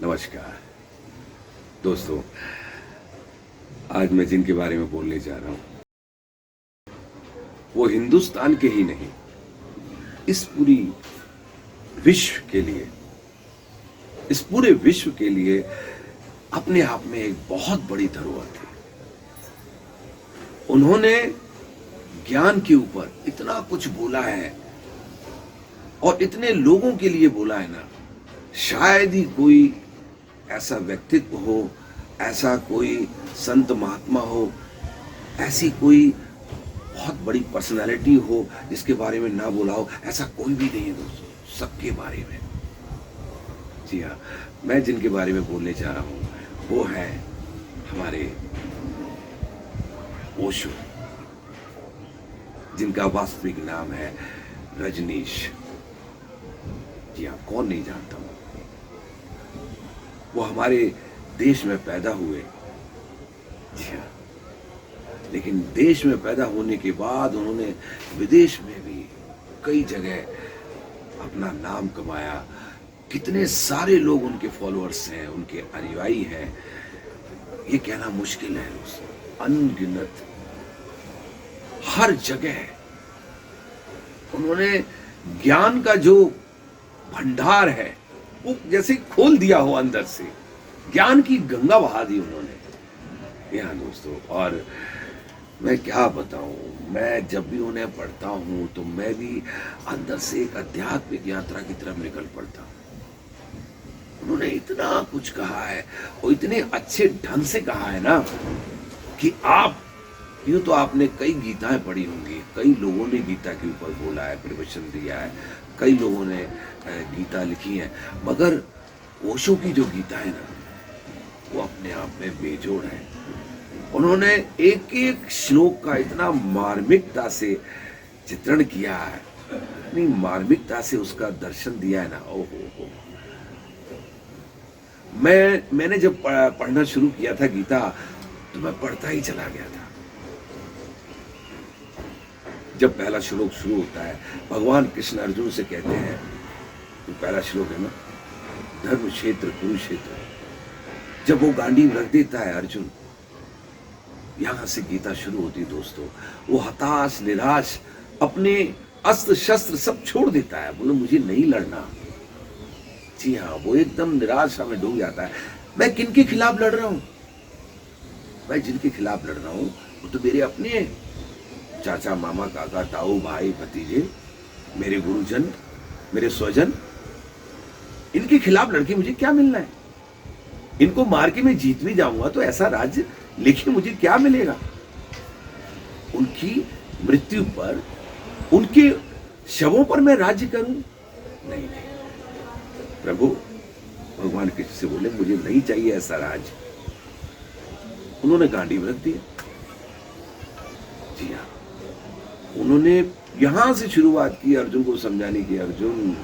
नमस्कार दोस्तों, आज मैं जिनके बारे में बोलने जा रहा हूं वो हिंदुस्तान के ही नहीं, इस पूरी विश्व के लिए, इस पूरे विश्व के लिए अपने आप में एक बहुत बड़ी धरोहर थी। उन्होंने ज्ञान के ऊपर इतना कुछ बोला है और इतने लोगों के लिए बोला है ना, शायद ही कोई ऐसा व्यक्तित्व हो, ऐसा कोई संत महात्मा हो, ऐसी कोई बहुत बड़ी पर्सनालिटी हो जिसके बारे में ना बोला हो, ऐसा कोई भी नहीं है दोस्तों, सबके बारे में। जी हाँ, मैं जिनके बारे में बोलने जा रहा हूँ वो है हमारे ओशो, जिनका वास्तविक नाम है रजनीश। जी हाँ, कौन नहीं जानता हूं। वो हमारे देश में पैदा हुए। जी हाँ, लेकिन देश में पैदा होने के बाद उन्होंने विदेश में भी कई जगह अपना नाम कमाया। कितने सारे लोग उनके फॉलोअर्स हैं, उनके अनुयायी हैं, ये कहना मुश्किल है दोस्तों। अनगिनत हर जगह उन्होंने ज्ञान का जो भंडार है वो जैसे खोल दिया हो, अंदर से ज्ञान की गंगा बहा दी उन्होंने। यहाँ दोस्तों, और मैं क्या बताऊं, मैं जब भी उन्हें पढ़ता हूं तो मैं भी अंदर से एक आध्यात्मिक यात्रा की तरफ निकल पड़ता हूं। उन्होंने इतना कुछ कहा है और इतने अच्छे ढंग से कहा है ना कि आप यूं तो आपने कई गीताएं पढ़ी होंगी, कई लोगों ने गीता के ऊपर बोला है, प्रवचन दिया है, कई लोगों ने गीता लिखी है, मगर ओशो की जो गीता है ना वो अपने आप में बेजोड़ है। उन्होंने एक एक श्लोक का इतना मार्मिकता से चित्रण किया है, इतनी मार्मिकता से उसका दर्शन दिया है ना, ओहो। मैंने जब पढ़ना शुरू किया था गीता तो मैं पढ़ता ही चला गया था। जब पहला श्लोक शुरू होता है, भगवान कृष्ण अर्जुन से कहते हैं, तो पहला श्लोक है ना, धर्म क्षेत्र कुरुक्षेत्र। जब वो गांडीव रख देता है अर्जुन, यहां से गीता शुरू होती दोस्तों। वो हताश निराश अपने अस्त्र शस्त्र सब छोड़ देता है, बोले मुझे नहीं लड़ना। जी हाँ, वो एकदम निराशा में डूब जाता है। मैं किनके खिलाफ लड़ रहा हूं? मैं जिनके खिलाफ लड़ रहा हूं वो तो मेरे अपने हैं, चाचा मामा काका ताऊ भाई भतीजे, मेरे गुरुजन, मेरे स्वजन। इनके खिलाफ लड़के मुझे क्या मिलना है? इनको मार के मैं जीत भी जाऊंगा तो ऐसा राज्य लेके मुझे क्या मिलेगा? उनकी मृत्यु पर, उनके शवों पर मैं राज्य करूं? नहीं। प्रभु भगवान कृष्ण से बोले मुझे नहीं चाहिए ऐसा राज्य। उन्होंने गांडीव रख दिया। जी हाँ, उन्होंने यहां से शुरुआत की अर्जुन को समझाने की, अर्जुन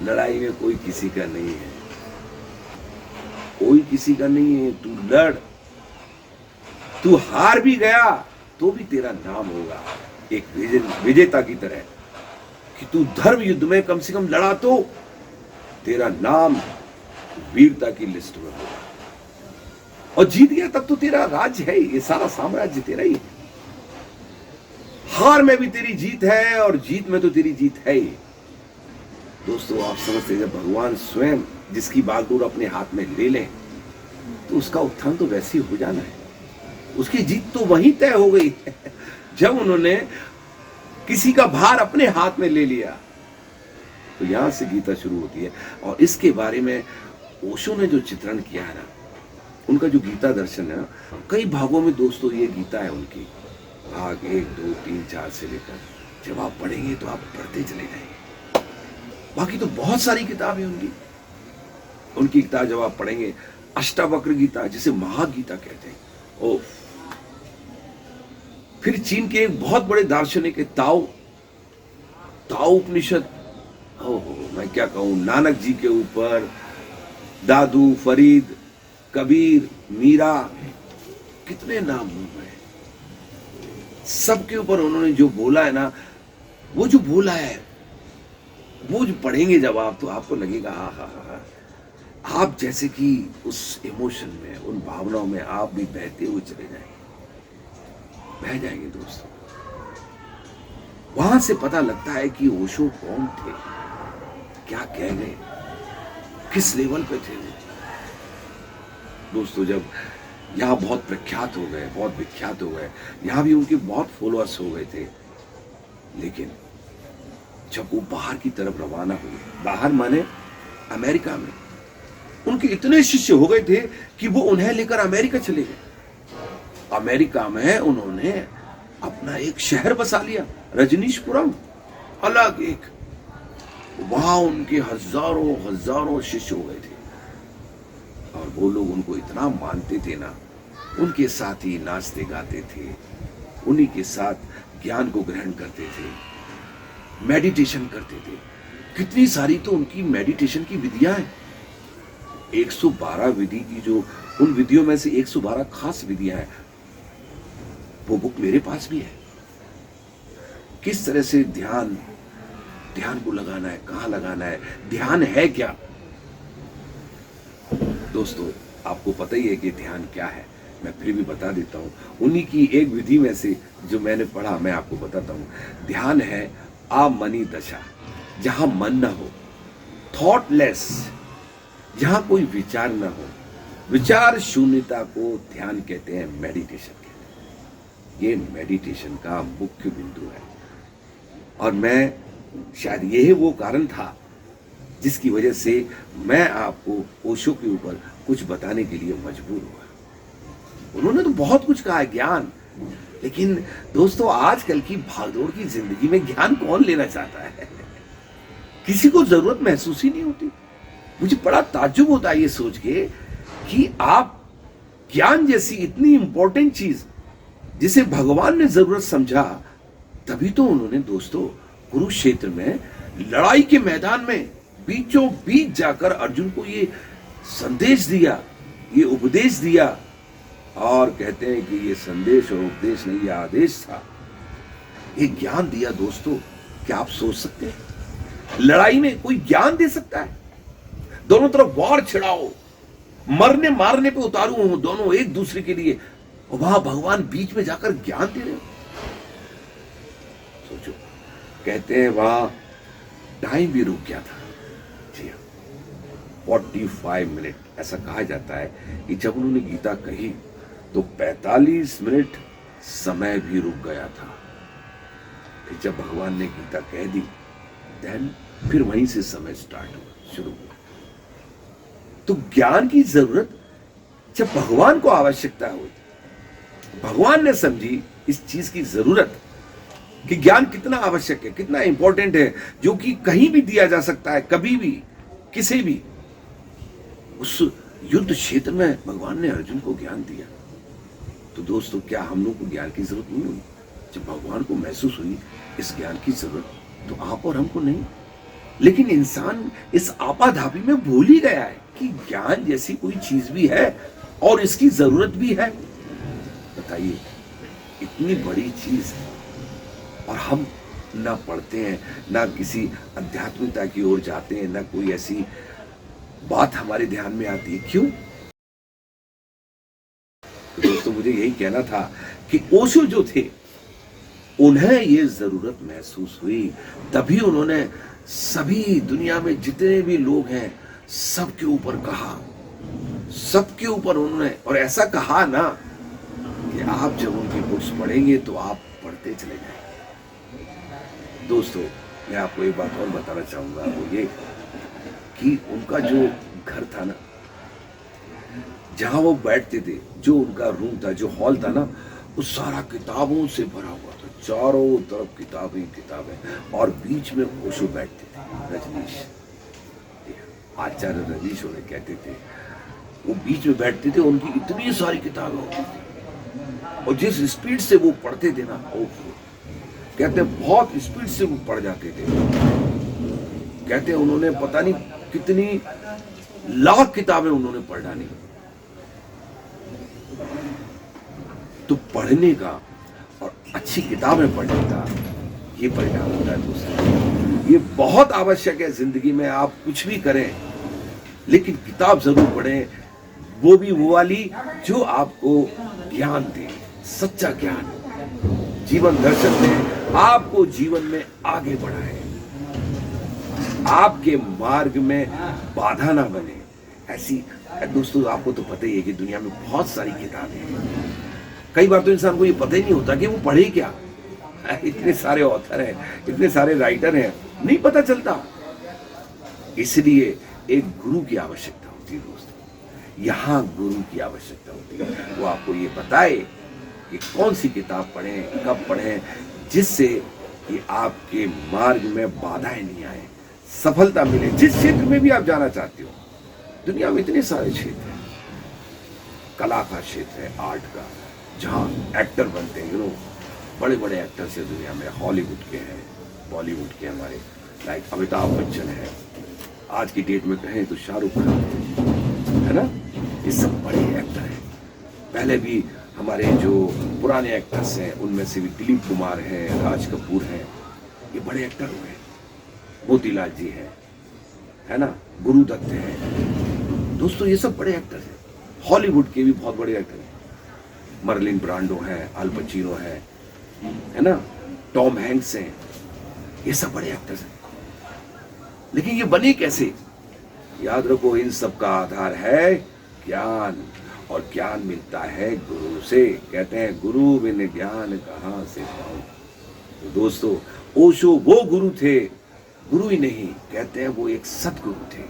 लड़ाई में कोई किसी का नहीं है, कोई किसी का नहीं है। तू लड़, तू हार भी गया तो भी तेरा नाम होगा एक विजेता की तरह, कि तू धर्म युद्ध में कम से कम लड़ा तो तेरा नाम वीरता की लिस्ट में होगा, और जीत गया तब तो तेरा राज्य है, ये सारा साम्राज्य तेरा ही है। हार में भी तेरी जीत है और जीत में तो तेरी जीत है ही। दोस्तों, आप समझते हैं, जब भगवान स्वयं जिसकी बागडोर अपने हाथ में ले लें तो उसका उत्थान तो वैसे ही हो जाना है, उसकी जीत तो वहीं तय हो गई है। जब उन्होंने किसी का भार अपने हाथ में ले लिया तो यहां से गीता शुरू होती है। और इसके बारे में ओशो ने जो चित्रण किया है ना, उनका जो गीता दर्शन है ना, कई भागों में दोस्तों ये गीता है उनकी, भाग 1 2 3 4 से लेकर, जब आप पढ़ेंगे तो आप पढ़ते चले जाएंगे। बाकी तो बहुत सारी किताबें उनकी किताब जब आप पढ़ेंगे, अष्टावक्र गीता जिसे महागीता कहते हैं, ओ। फिर चीन के एक बहुत बड़े दार्शनिक ताओ उपनिषद, ओहो मैं क्या कहूं, नानक जी के ऊपर, दादू फरीद, कबीर, मीरा, कितने नाम हो गए। सबके ऊपर उन्होंने जो बोला है ना, वो जो बोला है, वो जो पढ़ेंगे जब आप, तो आपको लगेगा हा हा हा, आप जैसे कि उस इमोशन में, उन भावनाओं में आप भी बहते हुए चले जाएंगे, बह जाएंगे दोस्तों। वहां से पता लगता है कि ओशो कौन थे, क्या कह गए, किस लेवल पे थे वो। दोस्तों जब यहाँ बहुत प्रख्यात हो गए, बहुत विख्यात हो गए, यहाँ भी उनके बहुत फॉलोअर्स हो गए थे, लेकिन जब वो बाहर की तरफ रवाना हुए, बाहर माने अमेरिका में, उनके इतने शिष्य हो गए थे कि वो उन्हें लेकर अमेरिका चले गए। अमेरिका में उन्होंने अपना एक शहर बसा लिया, रजनीशपुरम, अलग एक। वहां उनके हजारों हजारों शिष्य हो गए थे और वो लोग उनको इतना मानते थे ना, उनके साथ ही नाचते गाते थे, उन्हीं के साथ ज्ञान को ग्रहण करते थे, मेडिटेशन करते थे। कितनी सारी तो उनकी मेडिटेशन की विधियां हैं, 112 विधि की, जो उन विधियों में से 112 खास विधियां हैं, वो बुक मेरे पास भी है। किस तरह से ध्यान को लगाना है, कहां लगाना है, ध्यान है क्या। दोस्तों आपको पता ही है कि ध्यान क्या है, मैं फिर भी बता देता हूं। उन्हीं की एक विधि में से जो मैंने पढ़ा, मैं आपको बताता हूं। ध्यान है अमनी दशा, जहां मन ना हो, थॉटलेस, जहां कोई विचार ना हो, विचार शून्यता को ध्यान कहते हैं, मेडिटेशन कहते हैं। ये मेडिटेशन का मुख्य बिंदु है। और मैं शायद यही वो कारण था जिसकी वजह से मैं आपको ओशो के ऊपर कुछ बताने के लिए मजबूर हुआ। उन्होंने तो बहुत कुछ कहा है, ज्ञान, लेकिन दोस्तों आजकल की भागदौड़ की जिंदगी में ज्ञान कौन लेना चाहता है? किसी को जरूरत महसूस ही नहीं होती। मुझे बड़ा ताज्जुब होता है ये सोच के कि आप ज्ञान जैसी इतनी इंपॉर्टेंट चीज जिसे भगवान ने जरूरत समझा, तभी तो उन्होंने दोस्तों कुरुक्षेत्र में लड़ाई के मैदान में बीचों बीच जाकर अर्जुन को ये संदेश दिया, ये उपदेश दिया। और कहते हैं कि ये संदेश और उपदेश नहीं, ये आदेश था, ये ज्ञान दिया। दोस्तों क्या आप सोच सकते हैं लड़ाई में कोई ज्ञान दे सकता है? दोनों तरफ वार छिड़ाओ, मरने मारने पे उतारू हो दोनों एक दूसरे के लिए, और वहां भगवान बीच में जाकर ज्ञान दे रहे हो। सोचो, कहते हैं वहां टाइम भी रुक गया था। जी हाँ, 45 मिनट ऐसा कहा जाता है कि जब उन्होंने गीता कही तो 45 मिनट समय भी रुक गया था। फिर जब भगवान ने गीता कह दी, देन फिर वहीं से समय स्टार्ट हुआ, शुरू हुआ। तो ज्ञान की जरूरत जब भगवान को आवश्यकता हुई, भगवान ने समझी इस चीज की जरूरत कि ज्ञान कितना आवश्यक है, कितना इंपॉर्टेंट है, जो कि कहीं भी दिया जा सकता है, कभी भी, किसी भी। उस युद्ध क्षेत्र में भगवान ने अर्जुन को ज्ञान दिया। तो दोस्तों क्या हम लोग को ज्ञान की जरूरत नहीं हुई? जब भगवान को महसूस हुई इस ज्ञान की जरूरत, तो आप और हमको नहीं। लेकिन इंसान इस आपाधापी में भूल ही गया है कि ज्ञान जैसी कोई चीज भी है और इसकी जरूरत भी है। बताइए, इतनी बड़ी चीज और हम ना पढ़ते हैं, ना किसी आध्यात्मिकता की ओर जाते हैं, ना कोई ऐसी बात हमारे ध्यान में आती है। क्यों? तो दोस्तों मुझे यही कहना था कि ओशो जो थे, उन्हें ये जरूरत महसूस हुई, तभी उन्होंने सभी दुनिया में जितने भी लोग हैं सबके ऊपर कहा, सबके ऊपर उन्होंने, और ऐसा कहा ना कि आप जब उनकी बुक्स पढ़ेंगे तो आप पढ़ते चले जाएंगे। दोस्तों मैं आपको एक बात और बताना चाहूंगा, वो ये कि उनका जो घर था ना, जहां वो बैठते थे, जो उनका रूम था, जो हॉल था ना, वो सारा किताबों से भरा हुआ था, चारों तरफ किताबें किताबें, और बीच में ओशो बैठते थे, रजनीश, आचार्य रजनीश उन्हें कहते थे। वो बीच में बैठते थे, उनकी इतनी सारी किताबें होती थी, और जिस स्पीड से वो पढ़ते थे ना, कहते बहुत स्पीड से वो पढ़ जाते थे। कहते उन्होंने पता नहीं कितनी लाख किताबें उन्होंने पढ़ डाली। तो पढ़ने का और अच्छी किताबें पढ़ने का ये परिणाम होता है दोस्तों। ये बहुत आवश्यक है जिंदगी में। आप कुछ भी करें, लेकिन किताब जरूर पढ़ें, वो भी वो वाली जो आपको ज्ञान दे, सच्चा ज्ञान, जीवन दर्शन दे, आपको जीवन में आगे बढ़ाए, आपके मार्ग में बाधा ना बने। ऐसी दोस्तों आपको तो पता ही है कि दुनिया में बहुत सारी किताबें हैं। कई बार तो इंसान को ये पता ही नहीं होता कि वो पढ़े क्या। इतने सारे ऑथर हैं, इतने सारे राइटर हैं, नहीं पता चलता। इसलिए एक गुरु की आवश्यकता होती है दोस्तों, यहाँ गुरु की आवश्यकता होती है। वो आपको ये बताए कि कौन सी किताब पढ़ें, कब पढ़ें, जिससे कि आपके मार्ग में बाधाएं नहीं आए, सफलता मिले जिस क्षेत्र में भी आप जाना चाहते हो। दुनिया में इतने सारे क्षेत्र हैं, कला का क्षेत्र है, आर्ट का, जहाँ एक्टर बनते हैं, बड़े बड़े एक्टर्स है दुनिया में, हॉलीवुड के हैं, बॉलीवुड के हमारे लाइक अमिताभ बच्चन है, आज की डेट में कहें तो शाहरुख खान है ना, ये सब बड़े एक्टर हैं। पहले भी हमारे जो पुराने एक्टर्स हैं उनमें से भी दिलीप कुमार हैं, राज कपूर हैं, ये बड़े एक्टर हुए। मोतीलाल जी हैं, है ना, गुरुदत्त हैं। दोस्तों ये सब बड़े एक्टर हैं। हॉलीवुड के भी बहुत बड़े एक्टर हैं, मर्लिन ब्रांडो हैं, अल पचिनो है ना, टॉम हैंक्स हैं, ये सब बड़े एक्टर्स हैं। लेकिन ये बने कैसे? याद रखो, इन सब का आधार है ज्ञान, और ज्ञान मिलता है गुरु से। कहते हैं गुरु बिन ज्ञान कहां से पाऊं। तो दोस्तों ओशो वो गुरु थे, गुरु ही नहीं, कहते हैं वो एक सतगुरु थे।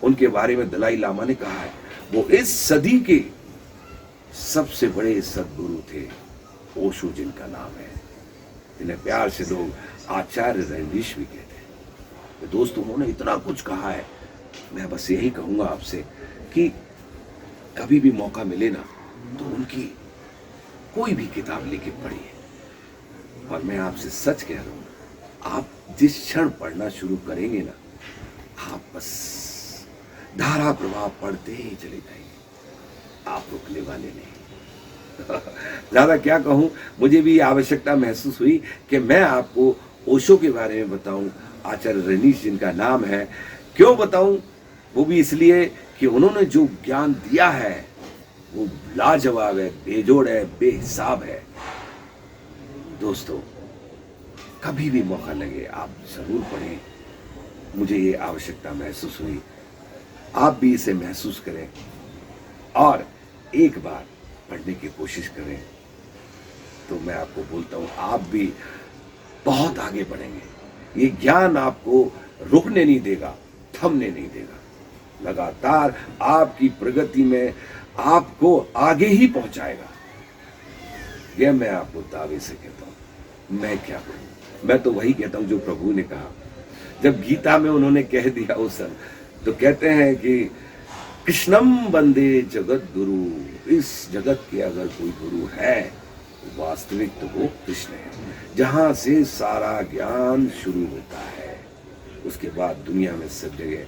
उनके बारे में दलाई लामा ने कहा है वो इस सदी के सबसे बड़े सदगुरु थे, ओशो जिनका नाम है, जिन्हें प्यार से लोग आचार्य रणवीश भी कहते हैं। तो दोस्तों उन्होंने इतना कुछ कहा है, मैं बस यही कहूंगा आपसे कि कभी भी मौका मिले ना तो उनकी कोई भी किताब लेके पढ़िए। और मैं आपसे सच कह रहा हूं, आप जिस क्षण पढ़ना शुरू करेंगे ना, आप बस धारा प्रवाह पढ़ते ही चले जाएंगे, आप रुकने वाले नहीं। ज्यादा क्या कहूं, मुझे भी आवश्यकता महसूस हुई कि मैं आपको ओशो के बारे में बताऊं, आचार्य रणवीश जिनका नाम है। क्यों बताऊं? वो भी इसलिए कि उन्होंने जो ज्ञान दिया है वो लाजवाब है, बेजोड़ है, बेहिसाब है। दोस्तों कभी भी मौका लगे आप जरूर पढ़ें, मुझे ये आवश्यकता महसूस हुई, आप भी इसे महसूस करें और एक बार पढ़ने की कोशिश करें। तो मैं आपको बोलता हूं आप भी बहुत आगे बढ़ेंगे। ये ज्ञान आपको रुकने नहीं देगा, थमने नहीं देगा, लगातार आपकी प्रगति में आपको आगे ही पहुंचाएगा। यह मैं आपको दावे से कहता हूं। मैं क्या कहूं, मैं तो वही कहता हूं जो प्रभु ने कहा। जब गीता में उन्होंने कह दिया वो सब, तो कहते हैं कि कृष्णम वंदे जगत गुरु, इस जगत के अगर कोई गुरु है वास्तविक तो वो कृष्ण है, जहां से सारा ज्ञान शुरू होता है। उसके बाद दुनिया में सब जगह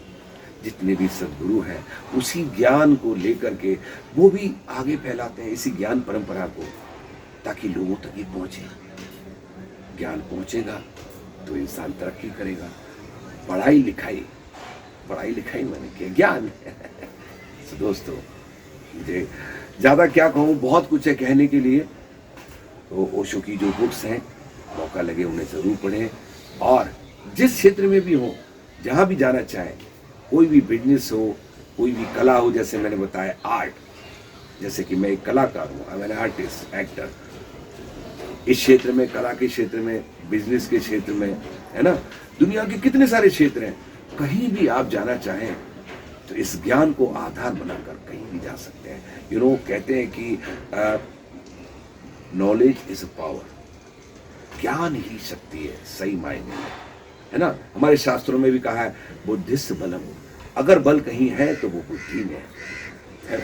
जितने भी सदगुरु हैं उसी ज्ञान को लेकर के वो भी आगे फैलाते हैं, इसी ज्ञान परंपरा को, ताकि लोगों तक ये पहुंचे। ज्ञान पहुंचेगा तो इंसान तरक्की करेगा। पढ़ाई लिखाई मैंने किया, ज्ञान। तो दोस्तों मुझे ज्यादा क्या कहूँ, बहुत कुछ है कहने के लिए। तो ओशो की जो बुक्स हैं, मौका लगे उन्हें जरूर पढ़ें, और जिस क्षेत्र में भी हो, जहां भी जाना चाहे, कोई भी बिजनेस हो, कोई भी कला हो, जैसे मैंने बताया आर्ट, जैसे कि मैं एक कलाकार हूँ, I am an artist, actor. इस क्षेत्र में, कला के क्षेत्र में, बिजनेस के क्षेत्र में, है ना, दुनिया के कितने सारे क्षेत्र हैं। कहीं भी आप जाना चाहें तो इस ज्ञान को आधार बनाकर कहीं भी जा सकते हैं। कहते हैं कि नॉलेज इज अ पावर, ज्ञान ही शक्ति है सही मायने में, है ना। हमारे शास्त्रों में भी कहा है बुद्धिस्स बलम, अगर बल कहीं है तो वो बुद्धि में है।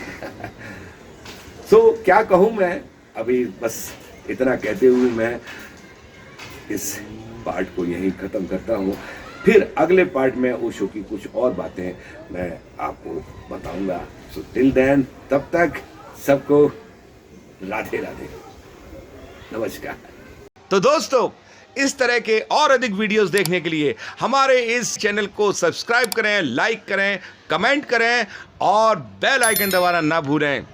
तो क्या कहूं मैं, अभी बस इतना कहते हुए मैं इस पार्ट को यहीं खत्म करता हूं। फिर अगले पार्ट में ओशो की कुछ और बातें मैं आपको बताऊंगा। सो टिल देन, तब तक सबको राधे राधे, नमस्कार। तो दोस्तों इस तरह के और अधिक वीडियोस देखने के लिए हमारे इस चैनल को सब्सक्राइब करें, लाइक करें, कमेंट करें और बेल आइकन दबाना ना भूलें।